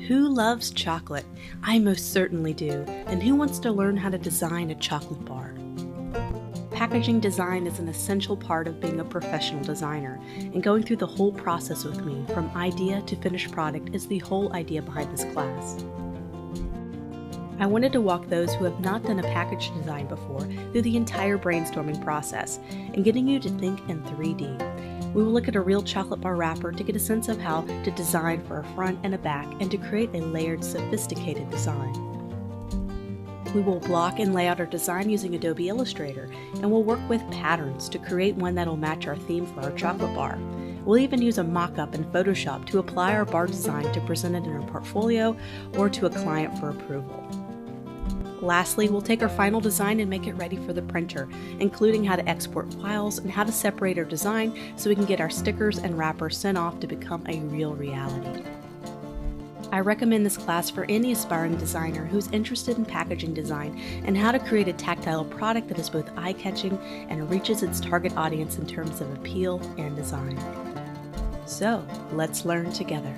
Who loves chocolate? I most certainly do. And who wants to learn how to design a chocolate bar? Packaging design is an essential part of being a professional designer, and going through the whole process with me, from idea to finished product, is the whole idea behind this class. I wanted to walk those who have not done a package design before through the entire brainstorming process and getting you to think in 3D. We will look at a real chocolate bar wrapper to get a sense of how to design for a front and a back and to create a layered, sophisticated design. We will block and lay out our design using Adobe Illustrator, and we'll work with patterns to create one that'll match our theme for our chocolate bar. We'll even use a mock-up in Photoshop to apply our bar design to present it in our portfolio or to a client for approval. Lastly, we'll take our final design and make it ready for the printer, including how to export files and how to separate our design so we can get our stickers and wrappers sent off to become a real reality. I recommend this class for any aspiring designer who's interested in packaging design and how to create a tactile product that is both eye-catching and reaches its target audience in terms of appeal and design. So, let's learn together.